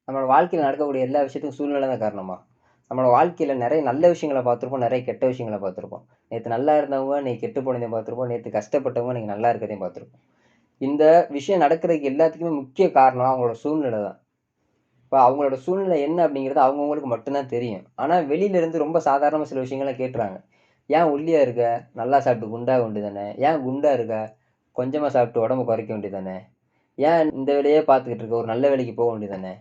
நம்மளோட வாழ்க்கையில நடக்கக்கூடிய எல்லா விஷயத்துக்கும் சூழ்நிலை தான் காரணமா? நம்மளோட வாழ்க்கையில நெறைய நல்ல விஷயங்கள பார்த்துருப்போம், நெறைய கெட்ட விஷயங்கள பார்த்துருப்போம். நேத்து நல்லா இருந்தவங்க, இன்னைக்கு கெட்டு போனதையும் பார்த்துருப்போம். நேத்து கஷ்டப்பட்டவங்க, இன்னைக்கு நல்லா இருக்கிறதையும் பார்த்துருப்போம். இந்த விஷயம் நடக்கிறதுக்கு எல்லாத்துக்குமே முக்கிய காரணம் அவங்களோட சூழ்நிலை தான். இப்ப அவங்களோட சூழ்நிலை என்ன அப்படிங்கிறது அவங்கவங்களுக்கு மட்டும் தான் தெரியும். ஆனா வெளியில இருந்து ரொம்ப சாதாரணமா சில விஷயங்கள கேட்டுறாங்க. "ஏன் ஒல்லியா இருக்க? நல்லா சாப்பிட்டு குண்டாக வேண்டியதானே? ஏன் குண்டா இருக்க? கொஞ்சமா சாப்பிட்டு உடம்ப குறைக்க வேண்டியதானே? ஏன் இந்த வேலையே பார்த்துக்கிட்டு இருக்க? ஒரு நல்ல வேலைக்கு போக வேண்டியதானே?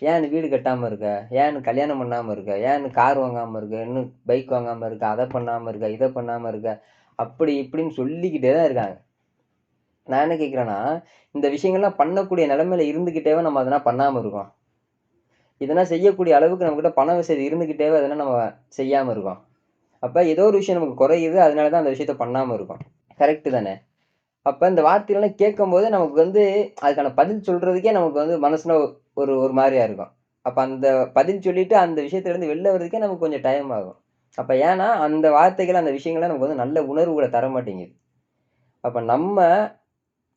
ஏன் இன்னும் வீடு கட்டாம இருக்க? ஏன் இன்னும் கல்யாணம் பண்ணாம இருக்க? ஏன் இன்னும் கார் வாங்காம இருக்க? இன்னும் பைக் வாங்காம இருக்க? அத பண்ணாம இருக்க, இத பண்ணாம இருக்க?" அப்படி இப்படின்னு சொல்லிக்கிட்டே தான் இருக்காங்க. நான் என்ன கேட்கிறேன்னா, இந்த விஷயங்கள்லாம் பண்ணக்கூடிய நிலைமையில இருந்துகிட்டேவா நம்ம அதெல்லாம் பண்ணாம இருக்கோம்? இதெல்லாம் செய்யக்கூடிய அளவுக்கு நம்மகிட்ட பண வசதி இருந்துகிட்டேவா அதெல்லாம் நம்ம செய்யாம இருக்கோம்? அப்ப ஏதோ ஒரு விஷயம் நமக்கு குறையுது. அதனால தான் அந்த விஷயத்த பண்ணாம இருக்கோம். கரெக்ட்டு தானே? அப்ப இந்த வார்த்தைகள்லாம் கேட்கும்போது நமக்கு வந்து அதுக்கான பதில் சொல்றதுக்கே நமக்கு வந்து மனசுல ஒரு ஒரு மாரியா இருக்கும். அப்ப அந்த பதில் சொல்லிட்டு அந்த விஷயத்துலருந்து வெளில வரதுக்கே நமக்கு கொஞ்சம் டைம் ஆகும். அப்ப ஏன்னா, அந்த வார்த்தைகள், அந்த விஷயங்கள்லாம் நமக்கு வந்து நல்ல உணர்வுகள தர மாட்டேங்குது. அப்ப நம்ம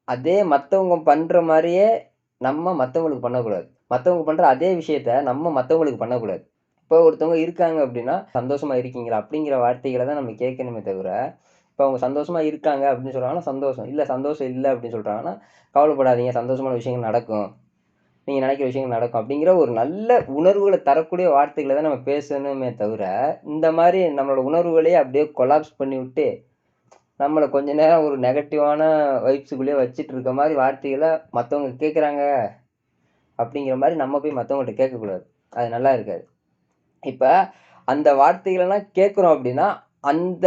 அதே மத்தவங்க பண்ற மாரியே நம்ம மத்தவங்களுக்கு பண்ணக்கூடாது. மத்தவங்க பண்ற அதே விஷயத்த நம்ம மத்தவங்களுக்கு பண்ணக்கூடாது. இப்போ ஒருத்தவங்க இருக்காங்க அப்டின்னா, "சந்தோஷமா இருக்கீங்களா?" அப்படிங்கிற வார்த்தைகள தான் நம்ம கேட்கணுமே தவிர, இப்ப அவங்க சந்தோஷமா இருக்காங்க அப்படின்னு சொல்றாங்கன்னா சந்தோஷம். இல்ல சந்தோஷம் இல்ல அப்படின்னு சொல்றாங்கன்னா, "கவலைப்படாதீங்க. சந்தோஷமான விஷயங்கள் நடக்கும். நீங்க நினைக்கிற விஷயங்கள் நடக்கும்." அப்படிங்கிற ஒரு நல்ல உணர்வுகள தரக்கூடிய வார்த்தைகள தான் நம்ம பேசணுமே தவிர, இந்த மாரி நம்மளோட உணர்வுகளயே அப்படியே கொலாப்ஸ் பண்ணிவிட்டு, நம்மள கொஞ்ச நேரம் ஒரு நெகட்டிவான வைப்ஸ்க்குள்ளேயே வச்சுட்டு இருக்க மாரி வார்த்தைகள மத்தவங்க கேட்கறாங்க அப்படிங்கிற மாரி நம்ம போய் மத்தவங்கள்ட்ட கேட்கக்கூடாது. அது நல்லா இருக்காது. இப்ப அந்த வார்த்தைகளெல்லாம் கேட்கிறோம் அப்படின்னா, அந்த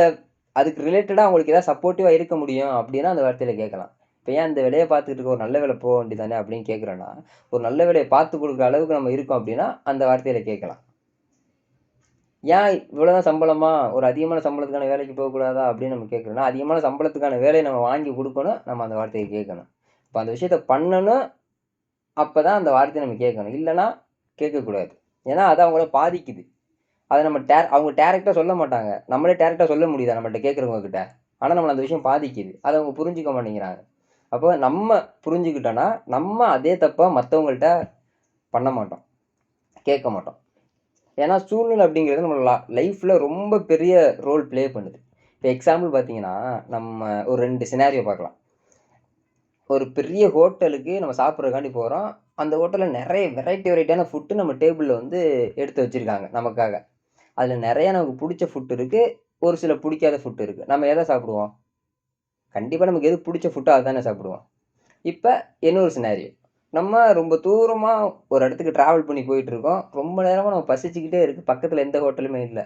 அதுக்கு ரிலேட்டடா அவங்களுக்கு ஏதாவது சப்போர்ட்டிவா இருக்க முடியும் அப்படின்னா, அந்த வார்த்தையில கேட்கலாம். இப்ப ஏன் இந்த வேலைய பார்த்துட்டு இருக்க ஒரு நல்ல வேலை போ வேண்டியதானே அப்படின்னு கேட்கிறோம்னா, ஒரு நல்ல வேலைய பார்த்துக் குடுக்குற அளவுக்கு நம்ம இருக்கோம் அப்படின்னா, அந்த வார்த்தையில கேட்கலாம். ஏன் இவ்வளவுதான் சம்பளமா? ஒரு அதிகமான சம்பளத்துக்கான வேலைக்கு போகக்கூடாதா? அப்படின்னு நம்ம கேட்கிறோம்னா, அதிகமான சம்பளத்துக்கான வேலைய நம்ம வாங்கி குடுக்கணும். நம்ம அந்த வார்த்தைய கேட்கணும். இப்ப அந்த விஷயத்த பண்ணணும். அப்பதான் அந்த வார்த்தைய நம்ம கேட்கணும். இல்லன்னா கேட்கக்கூடாது. ஏன்னா, அது அவங்கள பாதிக்குது. அத நம்ம அவங்க டைரக்ட்டா சொல்ல மாட்டாங்க. நம்மளே டைரக்ட்டா சொல்ல முடியுதா நம்மள்ட்ட கேட்கிறவங்க கிட்ட? ஆனா நம்மள அந்த விஷயம் பாதிக்குது. அத அவங்க புரிஞ்சுக்க மாட்டேங்கிறாங்க. அப்போ நம்ம புரிஞ்சுக்கிட்டோம்னா, நம்ம அதே தப்ப மத்தவங்கள்ட்ட பண்ண மாட்டோம். கேட்க மாட்டோம். ஏன்னா சூழ்நிலை அப்படிங்கிறது நம்ம லைஃப்ல ரொம்ப பெரிய ரோல் ப்ளே பண்ணுது. இப்ப எக்ஸாம்பிள் பார்த்தீங்கன்னா, நம்ம ஒரு 2 சினாரியோ பார்க்கலாம். ஒரு பெரிய ஹோட்டலுக்கு நம்ம சாப்பிடுறதுக்காண்டி போறோம். அந்த ஹோட்டல்ல நெறைய வெரைட்டியான ஃபுட் நம்ம டேபிள்ல வந்து எடுத்து வச்சிருக்காங்க நமக்காக. அதுல நெறைய நமக்கு புடிச்ச ஃபுட் இருக்கு. ஒரு சில புடிக்காத ஃபுட் இருக்கு. நம்ம எத சாப்பிடுவோம்? கண்டிப்பா நமக்கு எது புடிச்ச ஃபுட்டோ அதானே சாப்பிடுவோம். இப்ப இன்னொரு சினாரியோ. நம்ம ரொம்ப தூரமா ஒரு இடத்துக்கு டிராவல் பண்ணி போயிட்டுருக்கோம். ரொம்ப நேரமா நமக்கு பசிச்சுக்கிட்டே இருக்கு. பக்கத்துல எந்த ஹோட்டலுமே இல்ல.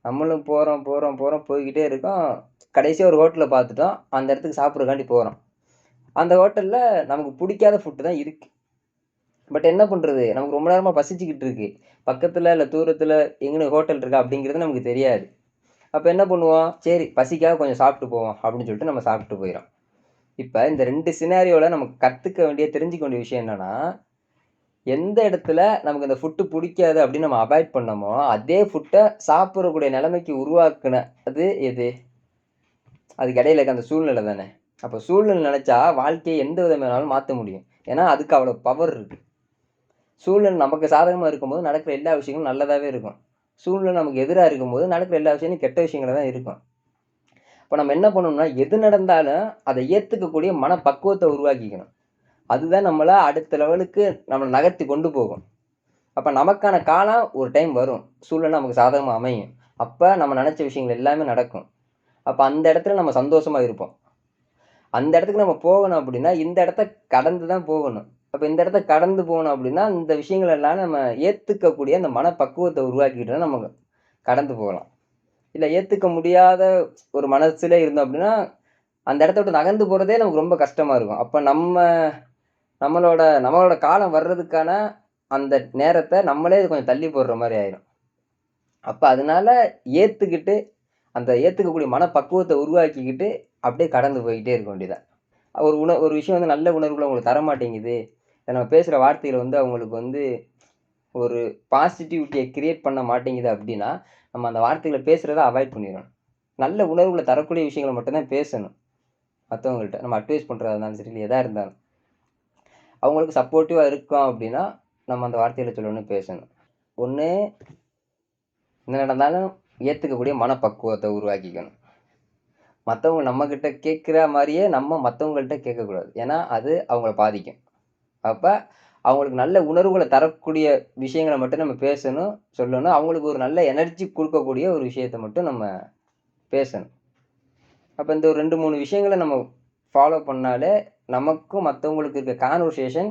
நம்மளும் போறோம் போய்க்கிட்டே இருக்கோம். கடைசியா ஒரு ஹோட்டல பார்த்துட்டோம். அந்த இடத்துக்கு சாப்பிடுறதுக்காண்டி போறோம். அந்த ஹோட்டல்ல நமக்கு புடிக்காத ஃபுட் தான் இருக்கு. பட் என்ன பண்றது? நமக்கு ரொம்ப நேரமா பசிச்சுக்கிட்டு இருக்கு. பக்கத்துல இல்ல தூரத்துல எங்கன ஹோட்டல் இருக்கா அப்படிங்கிறது நமக்கு தெரியாது. அப்ப என்ன பண்ணுவோம்? சரி பசிக்காக கொஞ்சம் சாப்பிட்டு போவோம் அப்படின்னு சொல்லிட்டு நம்ம சாப்பிட்டு போயிர்றோம். இப்ப இந்த 2 சினாரியோல நமக்கு கத்துக்க வேண்டிய, தெரிஞ்சுக்க வேண்டிய விஷயம் என்னன்னா, எந்த இடத்துல நமக்கு இந்த ஃபுட் புடிக்காது அப்படின்னு நம்ம அவாய்ட் பண்ணோமோ, அதே ஃபுட்ட சாப்பிடக்கூடிய நிலைமைக்கு உருவாக்குனது எது? அதுக்கு இடையில இருக்க அந்த சூழ்நிலை தானே. அப்ப சூழ்நிலை நெனச்சா வாழ்க்கைய எந்த விதமானாலும் மாத்த முடியும். ஏன்னா அதுக்கு அவ்வளோ பவர் இருக்கு. சூழ்நிலை நமக்கு சாதகமா இருக்கும்போது நடக்கிற எல்லா விஷயங்களும் நல்லதாவே இருக்கும். சூழ்நிலை நமக்கு எதிரா இருக்கும்போது நடக்கிற எல்லா விஷயங்களும் கெட்ட விஷயங்களா தான் இருக்கும். அப்ப நம்ம என்ன பண்ணணும்னா, எது நடந்தாலும் அத ஏத்துக்கக்கூடிய மனப்பக்குவத்த உருவாக்கிக்கணும். அதுதான் நம்மள அடுத்த லெவலுக்கு நம்மள நகர்த்தி கொண்டு போகும். அப்ப நமக்கான காலம் ஒரு டைம் வரும். சூழ்நிலை நமக்கு சாதகமா அமையும். அப்ப நம்ம நெனச்ச விஷயங்கள் எல்லாமே நடக்கும். அப்ப அந்த இடத்துல நம்ம சந்தோஷமா இருப்போம். அந்த இடத்துக்கு நம்ம போகணும் அப்படின்னா, இந்த இடத்த கடந்து தான் போகணும். அப்ப இந்த இடத்த கடந்து போணும் அப்படின்னா, இந்த விஷயங்கள் எல்லாம் நம்ம ஏத்துக்கக்கூடிய அந்த மனப்பக்குவத்த உருவாக்கிக்கிட்டோம்னா, நம்ம கடந்து போகலாம். இல்ல ஏத்துக்க முடியாத ஒரு மனசுல இருந்தோம் அப்படின்னா, அந்த இடத்த விட்டு நகர்ந்து போறதே நமக்கு ரொம்ப கஷ்டமா இருக்கும். அப்ப நம்மளோட நம்மளோட காலம் வர்றதுக்கான அந்த நேரத்த நம்மளே கொஞ்சம் தள்ளி போடுற மாரி ஆயிரும். அப்ப அதனால ஏத்துக்கிட்டு, அந்த ஏத்துக்கக்கூடிய மனப்பக்குவத்த உருவாக்கிக்கிட்டு, அப்படியே கடந்து போயிட்டே இருக்க வேண்டியது தான். ஒரு விஷயம் வந்து நல்ல உணர்வுகள உங்களுக்கு தரமாட்டேங்குது. நம்ம பேசுற வார்த்தைகள் வந்து அவங்களுக்கு வந்து ஒரு பாசிட்டிவிட்டிய கிரியேட் பண்ண மாட்டேங்குது அப்டின்னா, நம்ம அந்த வார்த்தைகள பேசுறத அவாய்ட் பண்ணிறணும். நல்ல உணர்வுகள தரக்கூடிய விஷயங்கள மட்டும் தான் பேசணும். மத்தவங்கள்ட்ட. நம்ம அட்வைஸ் பண்றதா இருந்தாலும் சரி, இல்ல எதா இருந்தாலும். அவங்களுக்கு சப்போர்ட்டிவா இருக்கோம் அப்டின்னா, நம்ம அந்த வார்த்தைகள சொல்லணும், பேசணும். ஒண்ணு என்ன நடந்தாலும் ஏத்துக்கக்கூடிய மனப்பக்குவத்த உருவாக்கிக்கணும். மத்தவங்க நம்மகிட்ட கேட்கிற மாரியே நம்ம மத்தவங்கள்ட்ட கேட்கக்கூடாது. ஏன்னா, அது அவங்கள பாதிக்கும். அப்ப அவங்களுக்கு நல்ல உணர்வுகள தரக்கூடிய விஷயங்கள மட்டும் நம்ம பேசணும், சொல்லணும். அவங்களுக்கு ஒரு நல்ல எனர்ஜி குடுக்கக்கூடிய ஒரு விஷயத்த மட்டும் நம்ம பேசணும். அப்ப இந்த ஒரு 2, 3 விஷயங்கள நம்ம ஃபாலோ பண்ணாலே, நமக்கும் மத்தவங்களுக்கு இருக்க கான்வர்சேஷன்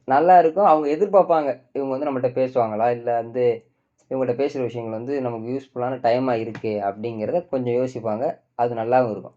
நல்லா இருக்கும். அவங்க எதிர்பார்ப்பாங்க. இவங்க வந்து நம்மள்ட்ட பேசுவாங்களா? இல்ல வந்து இவங்கள்ட்ட பேசுற விஷயங்கள் வந்து நமக்கு யூஸ்ஃபுல்லான டைமா இருக்கே! அப்படிங்கிறத கொஞ்சம் யோசிப்பாங்க. அது நல்லாவும் இருக்கும்.